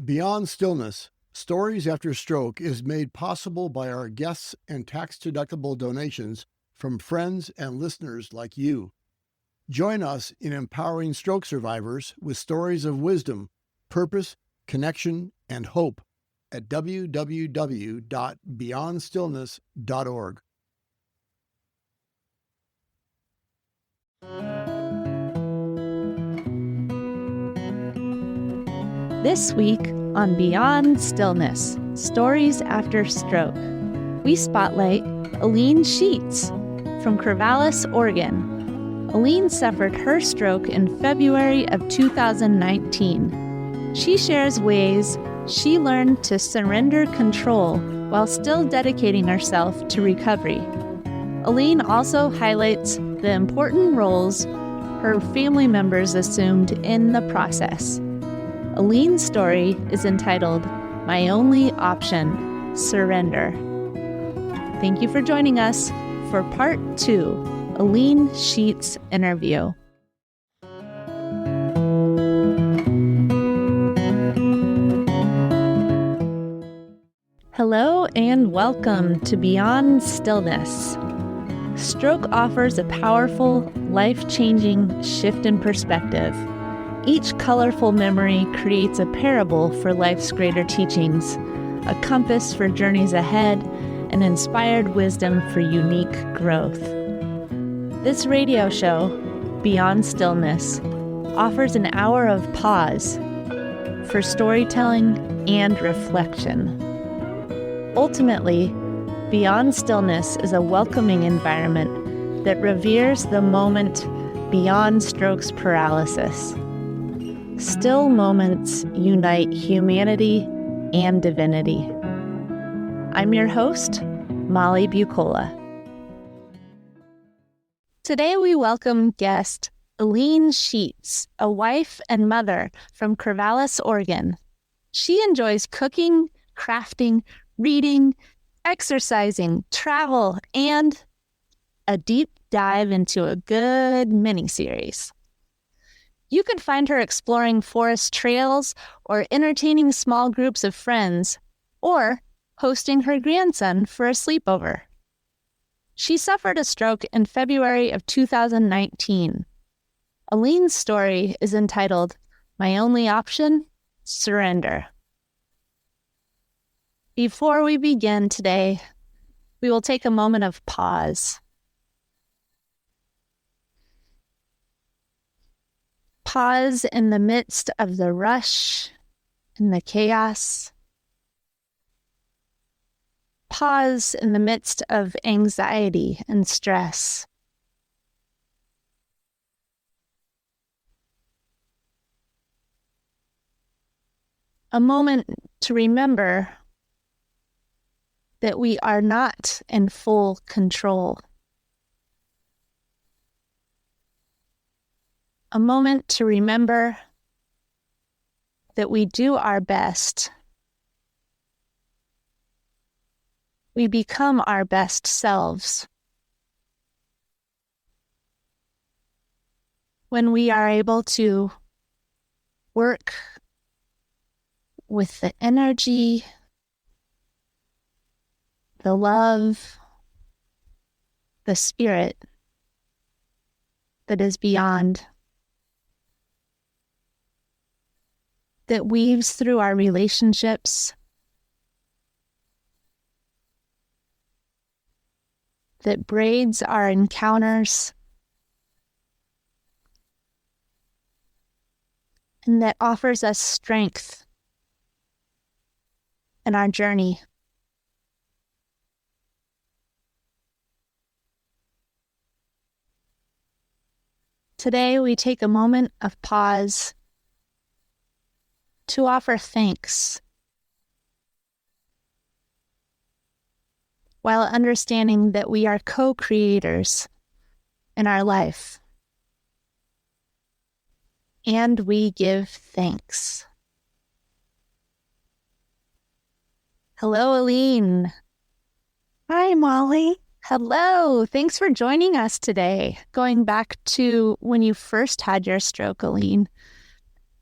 Beyond Stillness, Stories After Stroke is made possible by our guests and tax-deductible donations from friends and listeners like you. Join us in empowering stroke survivors with stories of wisdom, purpose, connection, and hope at www.beyondstillness.org. This week on Beyond Stillness, Stories After Stroke, we spotlight Elene Sheets from Corvallis, Oregon. Elene suffered her stroke in February of 2019. She shares ways she learned to surrender control while still dedicating herself to recovery. Elene also highlights the important roles her family members assumed in the process. Elene's story is entitled, My Only Option, Surrender. Thank you for joining us for Part 2, Elene Sheets' interview. Hello and welcome to Beyond Stillness. Stroke offers a powerful, life-changing shift in perspective. Each colorful memory creates a parable for life's greater teachings, a compass for journeys ahead, and inspired wisdom for unique growth. This radio show, Beyond Stillness, offers an hour of pause for storytelling and reflection. Ultimately, Beyond Stillness is a welcoming environment that reveres the moment beyond stroke's paralysis. Still moments unite humanity and divinity. I'm your host, Molly Bucola. Today we welcome guest Elene Sheets, a wife and mother from Corvallis, Oregon. She enjoys cooking, crafting, reading, exercising, travel, and a deep dive into a good mini-series. You can find her exploring forest trails or entertaining small groups of friends or hosting her grandson for a sleepover. She suffered a stroke in February of 2019. Elene's story is entitled, My Only Option, Surrender. Before we begin today, we will take a moment of pause. Pause in the midst of the rush and the chaos. Pause in the midst of anxiety and stress. A moment to remember that we are not in full control. A moment to remember that we do our best. We become our best selves when we are able to work with the energy, the love, the spirit that is beyond, that weaves through our relationships, that braids our encounters, and that offers us strength in our journey. Today, we take a moment of pause to offer thanks while understanding that we are co-creators in our life. And we give thanks. Hello, Elene. Hi, Molly. Hello. Thanks for joining us today. Going back to when you first had your stroke, Elene,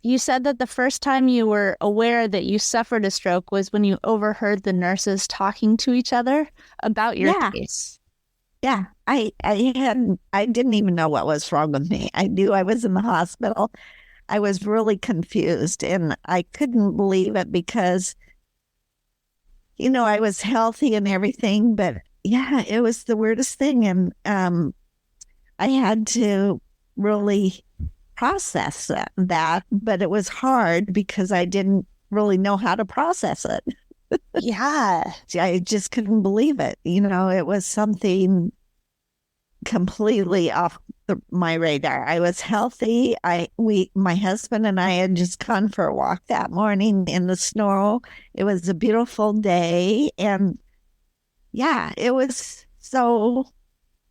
You said that the first time you were aware that you suffered a stroke was when you overheard the nurses talking to each other about your Yeah. case. Yeah. I didn't even know what was wrong with me. I knew I was in the hospital. I was really confused and I couldn't believe it because, I was healthy and everything, but yeah, it was the weirdest thing. And I had to really process that, but it was hard because I didn't really know how to process it. Yeah. I just couldn't believe it. It was something completely off my radar. I was healthy. My husband and I had just gone for a walk that morning in the snow. It was a beautiful day. And yeah, it was so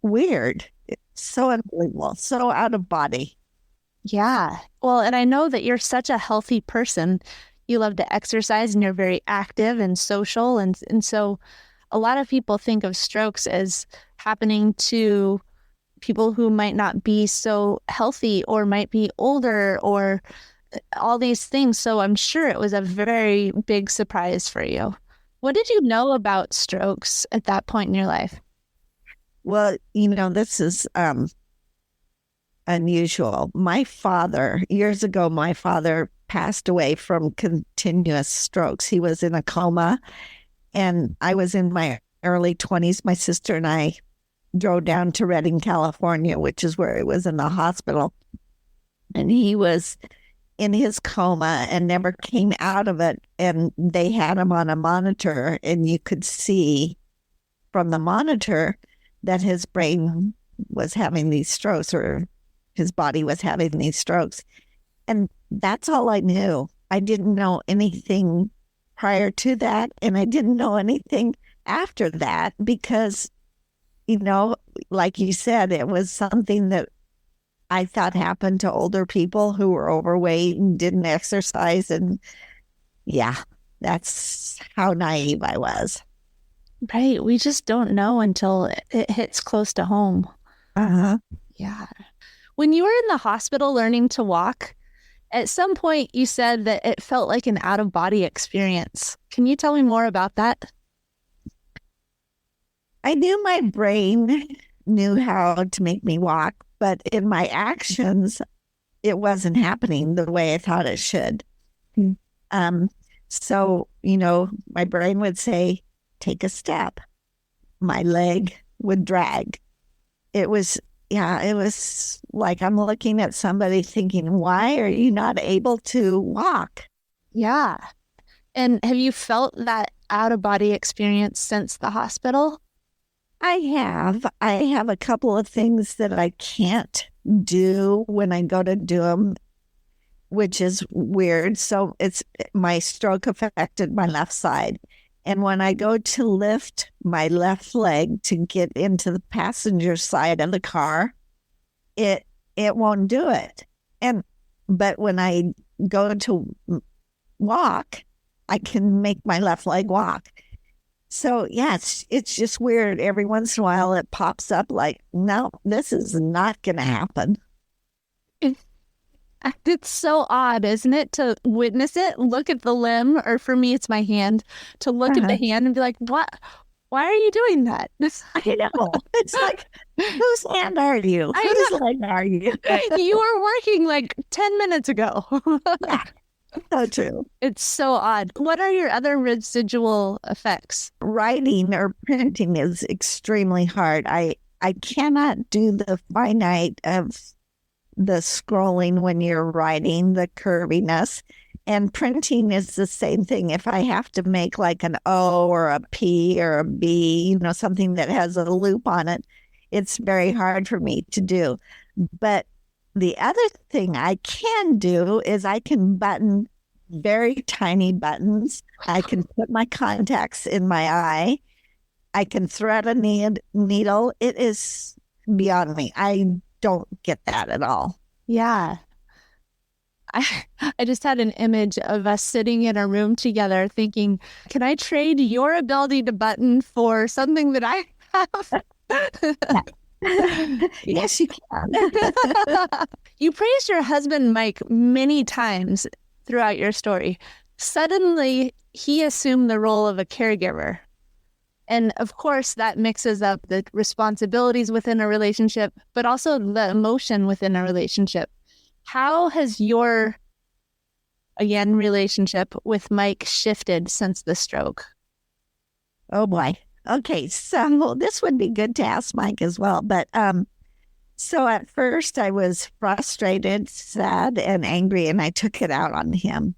weird. It's so unbelievable, so out of body. Yeah. Well, and I know that you're such a healthy person. You love to exercise and you're very active and social. And so a lot of people think of strokes as happening to people who might not be so healthy or might be older or all these things. So I'm sure it was a very big surprise for you. What did you know about strokes at that point in your life? Well, this is unusual. Years ago, my father passed away from continuous strokes. He was in a coma, and I was in my early 20s. My sister and I drove down to Redding, California, which is where he was in the hospital. And he was in his coma and never came out of it. And they had him on a monitor, and you could see from the monitor that his brain was having these strokes, or his body was having these strokes. And that's all I knew. I didn't know anything prior to that. And I didn't know anything after that because, like you said, it was something that I thought happened to older people who were overweight and didn't exercise. And yeah, that's how naive I was. Right. We just don't know until it hits close to home. Uh-huh. Yeah. When you were in the hospital learning to walk, at some point you said that it felt like an out-of-body experience. Can you tell me more about that? I knew my brain knew how to make me walk, but in my actions, it wasn't happening the way I thought it should. So, my brain would say, take a step. My leg would drag. It was like I'm looking at somebody thinking, why are you not able to walk? Yeah. And have you felt that out-of-body experience since the hospital? I have a couple of things that I can't do when I go to do them, which is weird. So my stroke affected my left side. And when I go to lift my left leg to get into the passenger side of the car, it won't do it. But when I go to walk, I can make my left leg walk. So yeah, it's just weird. Every once in a while it pops up like, no, this is not going to happen. It's so odd, isn't it, to witness it, look at the limb, or for me, it's my hand, to look at the hand and be like, what? Why are you doing that? I know. It's like, whose hand are you? Whose leg are you? You were working like 10 minutes ago. Yeah, so true. It's so odd. What are your other residual effects? Writing or printing is extremely hard. I cannot do the finite of the scrolling when you're writing, the curviness. And printing is the same thing. If I have to make like an O or a P or a B, something that has a loop on it, it's very hard for me to do. But the other thing I can do is I can button very tiny buttons. I can put my contacts in my eye. I can thread a needle. It is beyond me. I don't get that at all. Yeah. I just had an image of us sitting in a room together thinking, can I trade your ability to button for something that I have? Yes, you can. You praised your husband, Mike, many times throughout your story. Suddenly, he assumed the role of a caregiver. And of course, that mixes up the responsibilities within a relationship, but also the emotion within a relationship. How has your, again, relationship with Mike shifted since the stroke? Oh boy. Okay, so this would be good to ask Mike as well. But so at first I was frustrated, sad, and angry, and I took it out on him.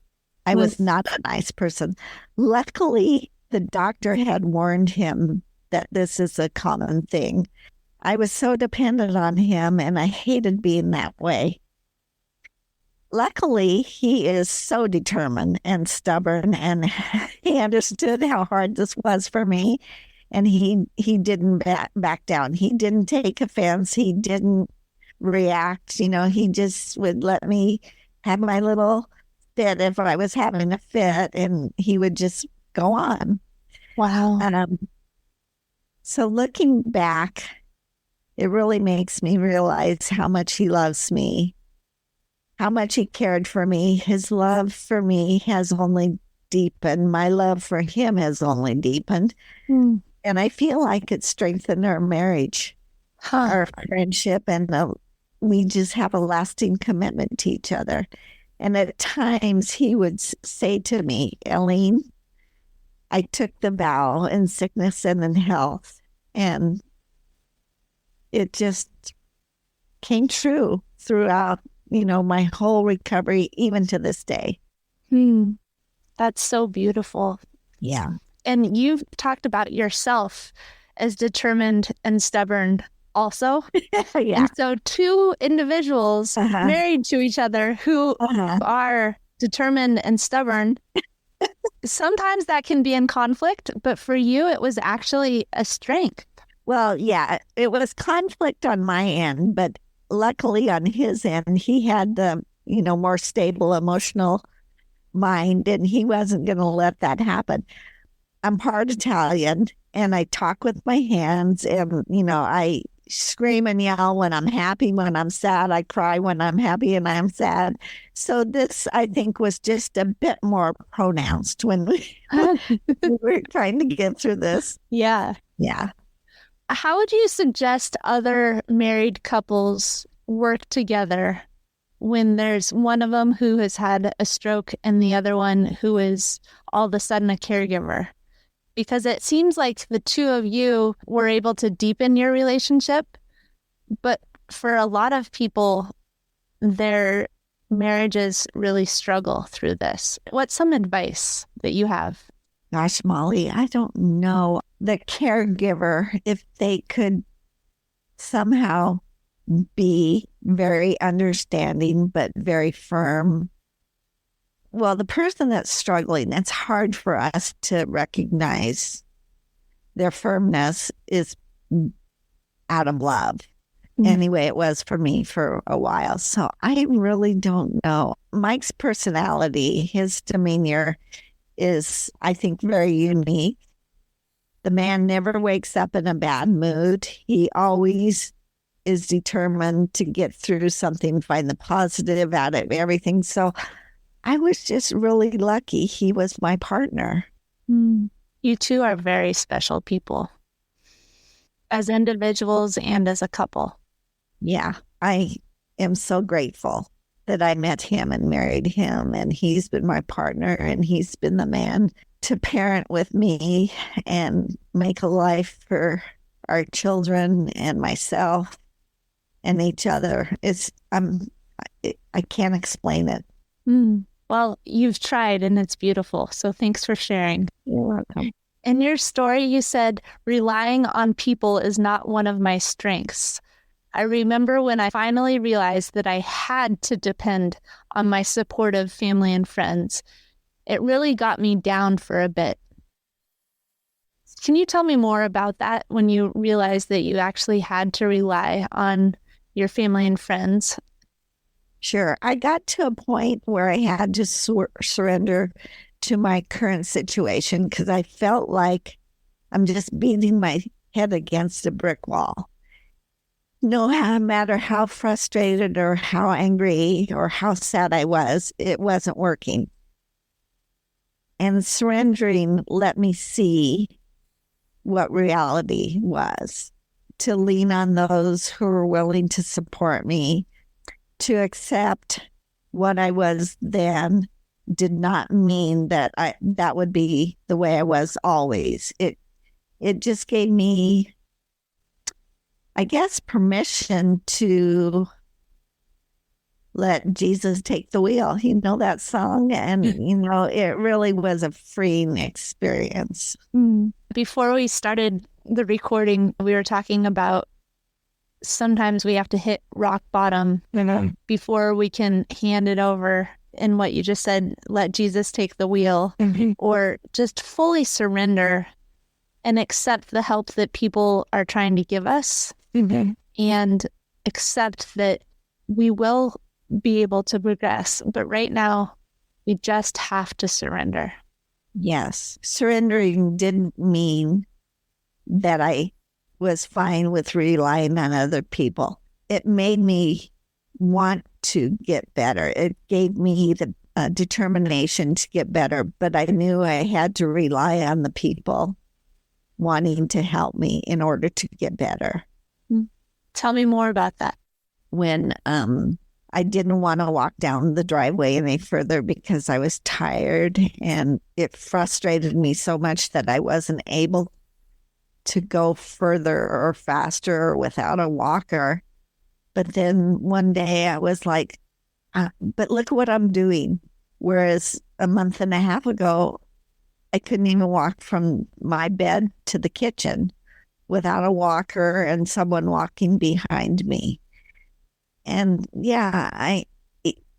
I was not a nice person. Luckily, the doctor had warned him that this is a common thing. I was so dependent on him, and I hated being that way. Luckily, he is so determined and stubborn, and he understood how hard this was for me, and he didn't back down. He didn't take offense. He didn't react. He just would let me have my little fit if I was having a fit, and he would just go on. Wow. So looking back, it really makes me realize how much he loves me, how much he cared for me. His love for me has only deepened. My love for him has only deepened. And I feel like it strengthened our marriage, our friendship, and we just have a lasting commitment to each other. And at times he would say to me, Elene, I took the vow in sickness and in health, and it just came true throughout, my whole recovery, even to this day. That's so beautiful. Yeah. And you've talked about yourself as determined and stubborn also. Yeah. And so two individuals married to each other who are determined and stubborn, sometimes that can be in conflict, but for you, it was actually a strength. Well, yeah, it was conflict on my end, but luckily on his end, he had the, more stable emotional mind, and he wasn't going to let that happen. I'm part Italian, and I talk with my hands, and, I scream and yell when I'm happy, when I'm sad. I cry when I'm happy and I'm sad. So this, I think, was just a bit more pronounced when we were trying to get through this. Yeah. Yeah. How would you suggest other married couples work together when there's one of them who has had a stroke and the other one who is all of a sudden a caregiver? Because it seems like the two of you were able to deepen your relationship, but for a lot of people, their marriages really struggle through this. What's some advice that you have? Gosh, Molly, I don't know. The caregiver, if they could somehow be very understanding, but very firm. Well, the person that's struggling, it's hard for us to recognize their firmness is out of love. Anyway, it was for me for a while. So I really don't know. Mike's personality, his demeanor is, I think, very unique. The man never wakes up in a bad mood. He always is determined to get through something, find the positive out of everything. So I was just really lucky he was my partner. You two are very special people as individuals and as a couple. Yeah, I am so grateful that I met him and married him, and he's been my partner, and he's been the man to parent with me and make a life for our children and myself and each other. I can't explain it. Well, you've tried, and it's beautiful. So thanks for sharing. You're welcome. In your story, you said, relying on people is not one of my strengths. I remember when I finally realized that I had to depend on my supportive family and friends. It really got me down for a bit. Can you tell me more about that when you realized that you actually had to rely on your family and friends? Sure. I got to a point where I had to surrender to my current situation because I felt like I'm just beating my head against a brick wall. no matter how frustrated or how angry or how sad I was, it wasn't working. And surrendering let me see what reality was, to lean on those who were willing to support me, to accept what I was then did not mean that that would be the way I was always. It just gave me, I guess, permission to let Jesus take the wheel. You know that song? And, it really was a freeing experience. Before we started the recording, we were talking about sometimes we have to hit rock bottom before we can hand it over. And what you just said, let Jesus take the wheel, or just fully surrender and accept the help that people are trying to give us, and accept that we will be able to progress. But right now, we just have to surrender. Yes. Surrendering didn't mean that I was fine with relying on other people. It made me want to get better. It gave me the determination to get better, but I knew I had to rely on the people wanting to help me in order to get better. Tell me more about that. When I didn't want to walk down the driveway any further because I was tired, and it frustrated me so much that I wasn't able to go further or faster without a walker. But then one day I was like, but look what I'm doing. Whereas a month and a half ago, I couldn't even walk from my bed to the kitchen without a walker and someone walking behind me. And yeah,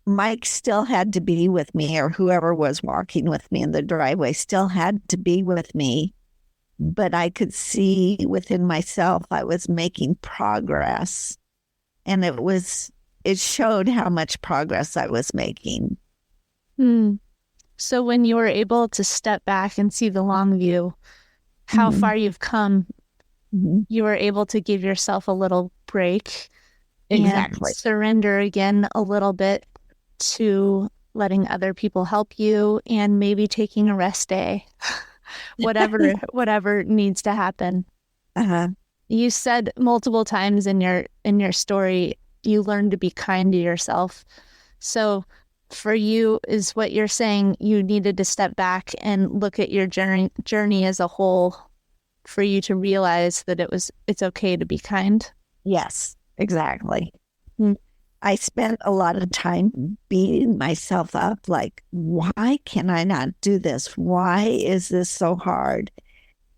Mike still had to be with me, or whoever was walking with me in the driveway still had to be with me. But I could see within myself I was making progress. And it showed how much progress I was making. So when you were able to step back and see the long view, how far you've come, you were able to give yourself a little break. Exactly. And surrender again a little bit to letting other people help you, and maybe taking a rest day, whatever needs to happen. You said multiple times in your story, you learned to be kind to yourself. So for you, is what you're saying, you needed to step back and look at your journey as a whole for you to realize that it's okay to be kind? Yes, exactly. I spent a lot of time beating myself up, like, why can I not do this? Why is this so hard?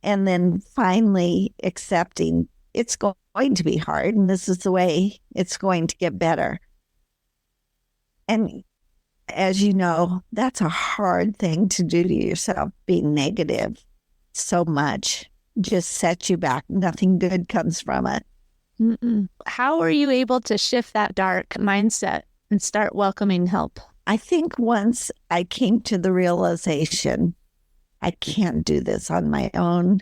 And then finally accepting it's going to be hard, and this is the way it's going to get better. And as you know, that's a hard thing to do to yourself. Being negative so much just sets you back. Nothing good comes from it. How are you able to shift that dark mindset and start welcoming help? I think once I came to the realization, I can't do this on my own,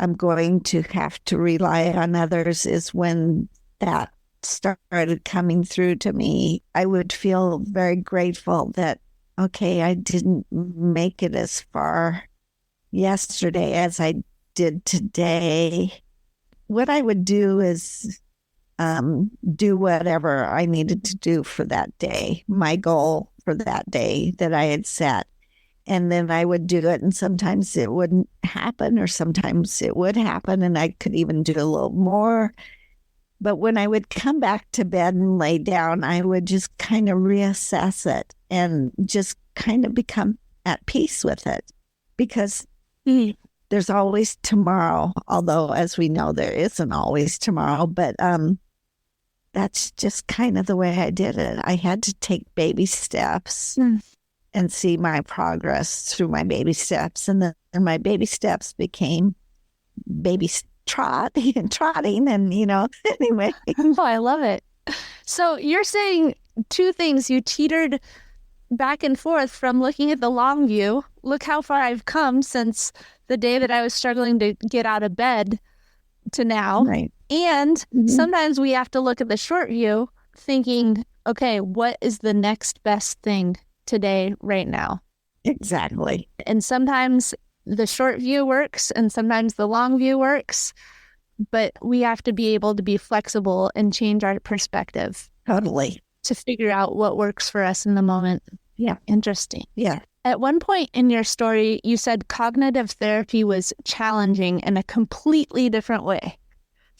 I'm going to have to rely on others, is when that started coming through to me. I would feel very grateful that, okay, I didn't make it as far yesterday as I did today. What I would do is do whatever I needed to do for that day, my goal for that day that I had set. And then I would do it, and sometimes it wouldn't happen, or sometimes it would happen, and I could even do a little more. But when I would come back to bed and lay down, I would just kind of reassess it and just kind of become at peace with it, because there's always tomorrow, although as we know, there isn't always tomorrow. But that's just kind of the way I did it. I had to take baby steps and see my progress through my baby steps. And then my baby steps became baby trotting, and, anyway. Oh, I love it. So you're saying two things. You teetered back and forth from looking at the long view. Look how far I've come since the day that I was struggling to get out of bed, to now. Right. And Mhm. sometimes we have to look at the short view thinking, okay, what is the next best thing today, right now? Exactly. And sometimes the short view works and sometimes the long view works, but we have to be able to be flexible and change our perspective Totally. to figure out what works for us in the moment. Yeah. Interesting. Yeah. At one point in your story, you said cognitive therapy was challenging in a completely different way.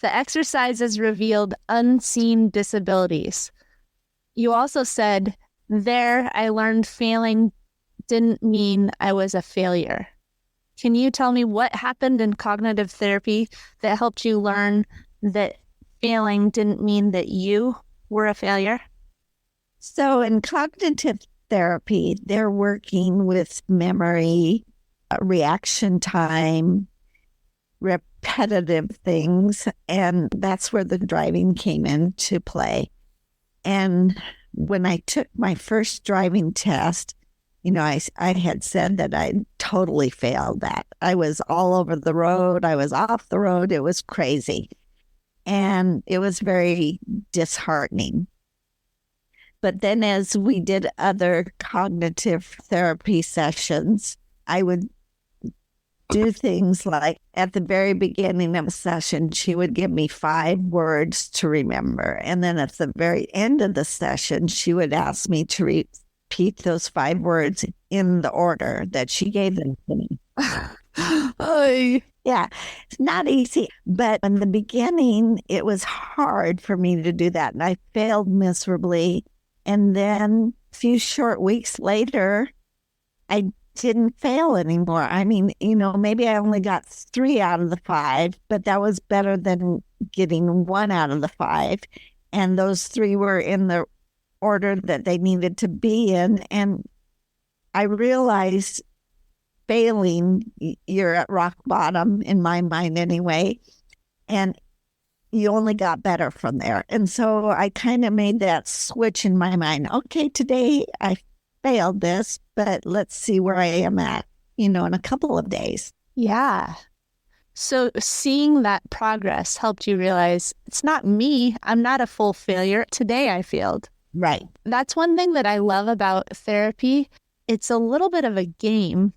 The exercises revealed unseen disabilities. You also said, there I learned failing didn't mean I was a failure. Can you tell me what happened in cognitive therapy that helped you learn that failing didn't mean that you were a failure? So in cognitive therapy, they're working with memory, reaction time, repetitive things, and that's where the driving came into play. And when I took my first driving test, I had said that I totally failed that. I was all over the road. I was off the road. It was crazy. And it was very disheartening. But then as we did other cognitive therapy sessions, I would do things like at the very beginning of a session, she would give me 5 words to remember. And then at the very end of the session, she would ask me to repeat those 5 words in the order that she gave them to me. Yeah, it's not easy. But in the beginning, it was hard for me to do that. And I failed miserably. And then a few short weeks later, I didn't fail anymore. I mean, maybe I only got 3 out of the 5, but that was better than getting 1 out of the 5. And those 3 were in the order that they needed to be in. And I realized failing, you're at rock bottom, in my mind anyway. And you only got better from there. And so I kind of made that switch in my mind. Okay, today I failed this, but let's see where I am at, in a couple of days. Yeah. So seeing that progress helped you realize it's not me. I'm not a full failure. Today I failed. Right. That's one thing that I love about therapy. It's a little bit of a game.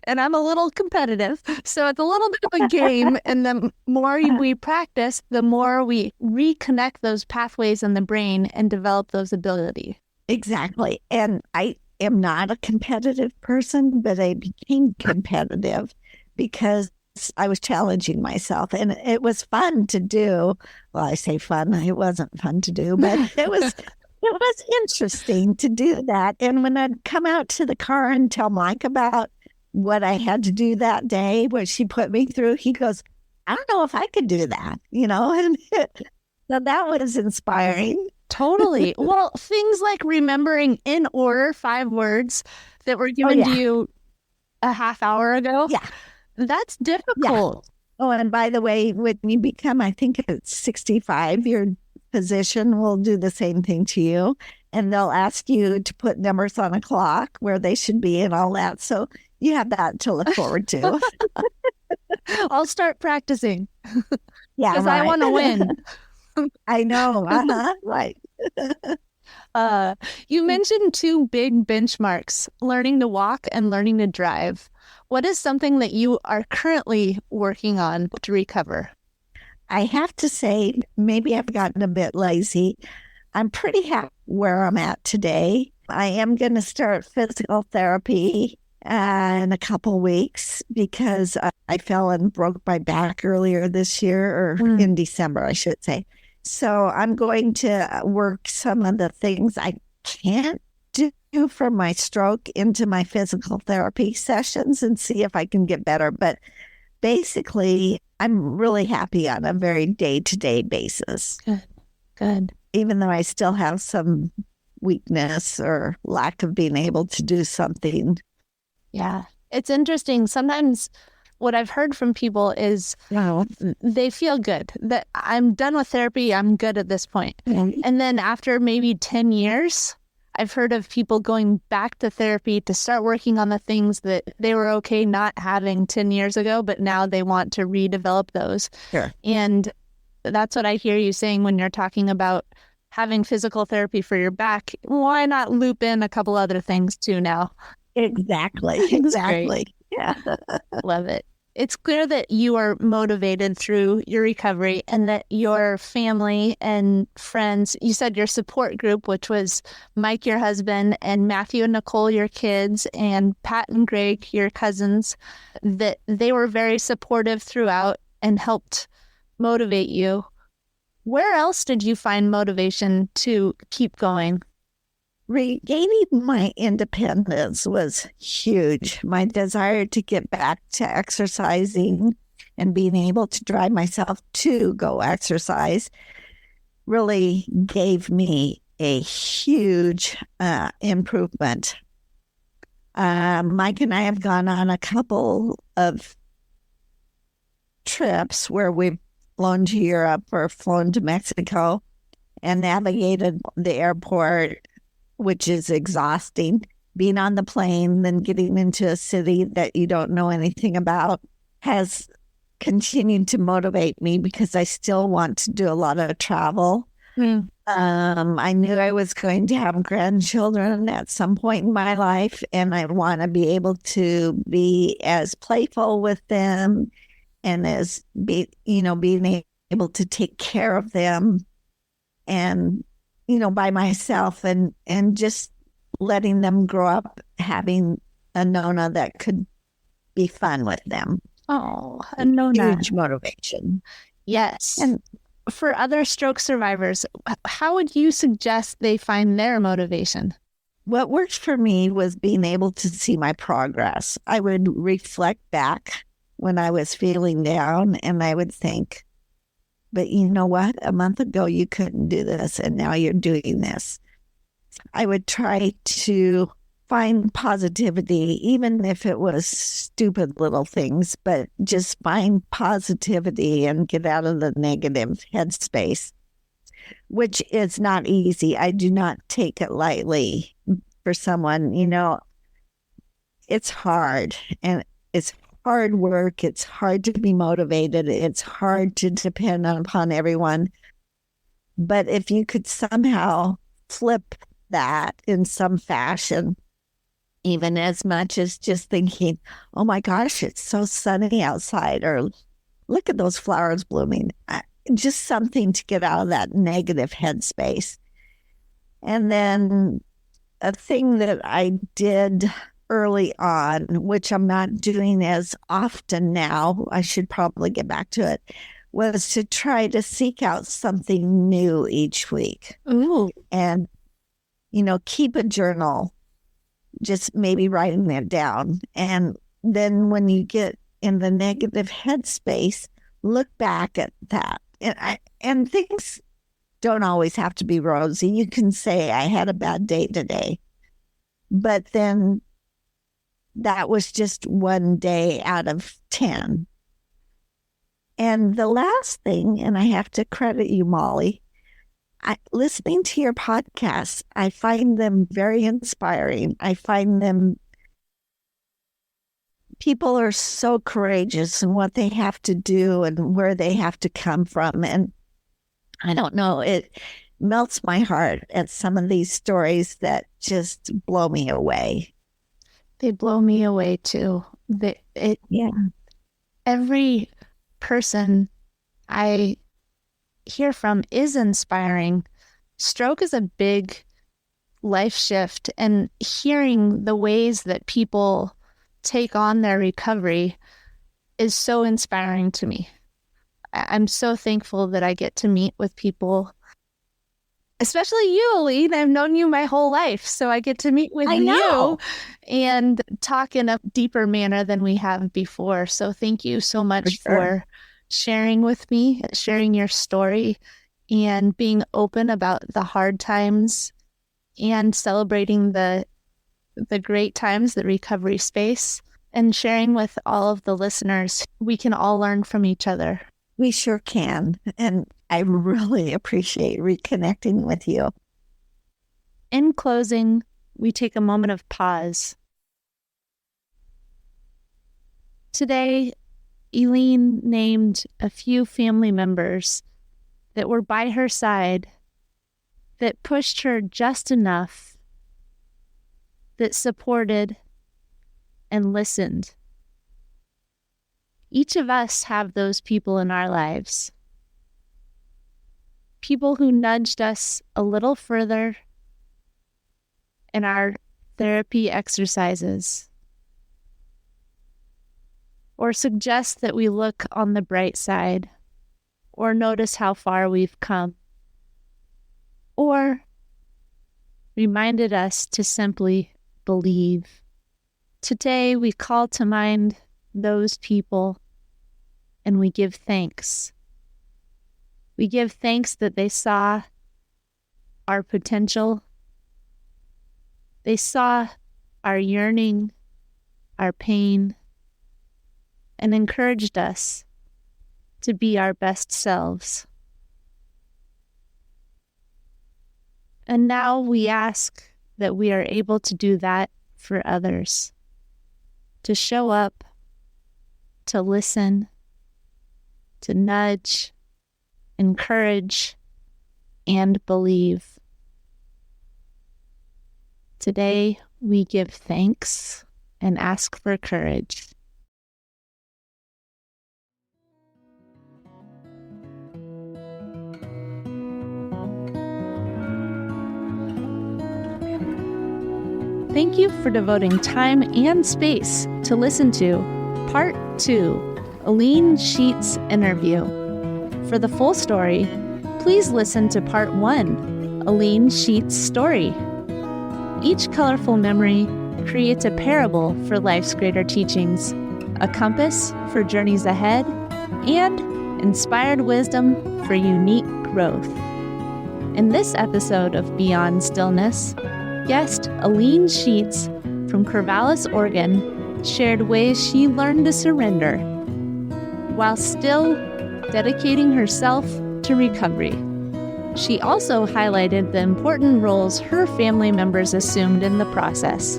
And I'm a little competitive. So it's a little bit of a game. And the more we practice, the more we reconnect those pathways in the brain and develop those abilities. Exactly. And I am not a competitive person, but I became competitive because I was challenging myself. And it was fun to do. Well, I say fun. It wasn't fun to do, but it was interesting to do that. And when I'd come out to the car and tell Mike about what I had to do that day, what she put me through, he goes, I don't know if I could do that, and so that was inspiring. Totally. Well, things like remembering in order 5 words that were given to you a half hour ago. Yeah. That's difficult. Yeah. Oh, and by the way, when you become, I think it's 65, your physician will do the same thing to you. And they'll ask you to put numbers on a clock where they should be and all that. So you have that to look forward to. I'll start practicing. Yeah, because I want to win. I know. Right. You mentioned 2 big benchmarks, learning to walk and learning to drive. What is something that you are currently working on to recover? I have to say, maybe I've gotten a bit lazy. I'm pretty happy where I'm at today. I am going to start physical therapy in a couple weeks because I fell and broke my back earlier this year, or in December, I should say. So I'm going to work some of the things I can't do from my stroke into my physical therapy sessions and see if I can get better. But basically, I'm really happy on a very day-to-day basis. Good. Even though I still have some weakness or lack of being able to do something. Yeah. It's interesting. Sometimes what I've heard from people is they feel good, that I'm done with therapy. I'm good at this point. And then after maybe 10 years, I've heard of people going back to therapy to start working on the things that they were okay not having 10 years ago, but now they want to redevelop those. Sure. And that's what I hear you saying when you're talking about having physical therapy for your back. Why not loop in a couple other things too now? Exactly. It's Exactly. great. Yeah. Love it. It's clear that you are motivated through your recovery and that your family and friends, you said your support group, which was Mike, your husband, and Matthew and Nicole, your kids, and Pat and Greg, your cousins, that they were very supportive throughout and helped motivate you. Where else did you find motivation to keep going? Regaining my independence was huge. My desire to get back to exercising and being able to drive myself to go exercise really gave me a huge improvement. Mike and I have gone on a couple of trips where we've flown to Europe or flown to Mexico and navigated the airport, which is exhausting. Being on the plane, then getting into a city that you don't know anything about has continued to motivate me because I still want to do a lot of travel. I knew I was going to have grandchildren at some point in my life, and I want to be able to be as playful with them and as being able to take care of them and by myself and just letting them grow up having a Nona that could be fun with them. Oh, a Nona. Huge motivation. Yes. And for other stroke survivors, how would you suggest they find their motivation? what worked for me was being able to see my progress. I would reflect back when I was feeling down and I would think, but you know what? A month ago, you couldn't do this, and now you're doing this. I would try to find positivity, even if it was stupid little things, but just find positivity and get out of the negative headspace, which is not easy. I do not take it lightly for someone, it's hard, and it's hard work. It's hard to be motivated. It's hard to depend upon everyone. But if you could somehow flip that in some fashion, even as much as just thinking, oh my gosh, it's so sunny outside, or look at those flowers blooming, just something to get out of that negative headspace. And then a thing that I did early on, which I'm not doing as often now, I should probably get back to it, was to try to seek out something new each week. Ooh. And, keep a journal, just maybe writing it down. And then when you get in the negative headspace, look back at that. And things don't always have to be rosy. You can say, I had a bad day today. But then that was just one day out of 10. And the last thing, and I have to credit you, Molly, listening to your podcasts, I find them very inspiring. I find them, people are so courageous in what they have to do and where they have to come from. And I don't know, it melts my heart at some of these stories that just blow me away. They blow me away too. Yeah. Every person I hear from is inspiring. Stroke is a big life shift, and hearing the ways that people take on their recovery is so inspiring to me. I'm so thankful that I get to meet with people, especially you, Elene. I've known you my whole life, so I get to meet with you and talk in a deeper manner than we have before. So thank you so much for sharing with me, sharing your story, and being open about the hard times and celebrating the great times, the recovery space, and sharing with all of the listeners. We can all learn from each other. We sure can. And I really appreciate reconnecting with you. In closing, we take a moment of pause. Today, Elene named a few family members that were by her side, that pushed her just enough, that supported and listened. Each of us have those people in our lives. People who nudged us a little further in our therapy exercises, or suggest that we look on the bright side, or notice how far we've come, or reminded us to simply believe. Today we call to mind those people and we give thanks. We give thanks that they saw our potential. They saw our yearning, our pain, and encouraged us to be our best selves. And now we ask that we are able to do that for others, to show up, to listen, to nudge, encourage, and believe. Today, we give thanks and ask for courage. Thank you for devoting time and space to listen to Part 2, Elene Sheets' interview. For the full story, please listen to Part 1, Elene Sheets' story. Each colorful memory creates a parable for life's greater teachings, a compass for journeys ahead, and inspired wisdom for unique growth. In this episode of Beyond Stillness, guest Elene Sheets from Corvallis, Oregon, shared ways she learned to surrender while still dedicating herself to recovery. She also highlighted the important roles her family members assumed in the process.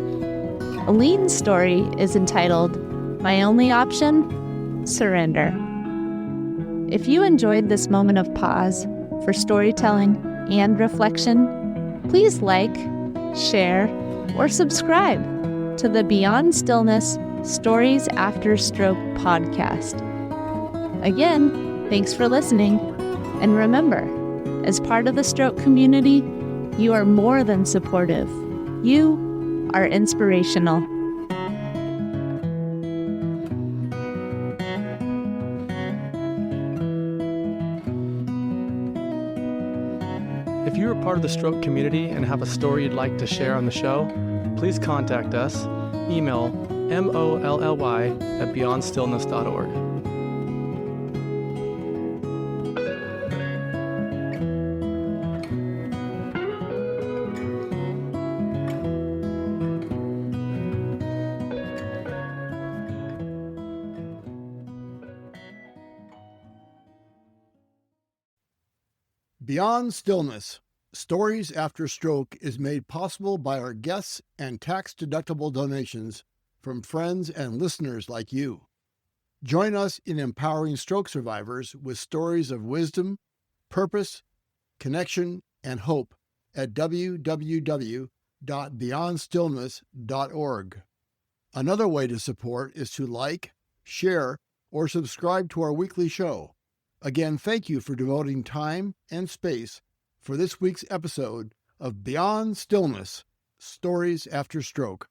Elene's story is entitled, My Only Option? Surrender. If you enjoyed this moment of pause for storytelling and reflection, please like, share, or subscribe to the Beyond Stillness Stories After Stroke podcast. Again, thanks for listening, and remember, as part of the stroke community, you are more than supportive. You are inspirational. If you are part of the stroke community and have a story you'd like to share on the show, please contact us. Email molly@beyondstillness.org. Beyond Stillness, Stories After Stroke is made possible by our guests and tax-deductible donations from friends and listeners like you. Join us in empowering stroke survivors with stories of wisdom, purpose, connection, and hope at www.beyondstillness.org. Another way to support is to like, share, or subscribe to our weekly show. Again, thank you for devoting time and space for this week's episode of Beyond Stillness, Stories After Stroke.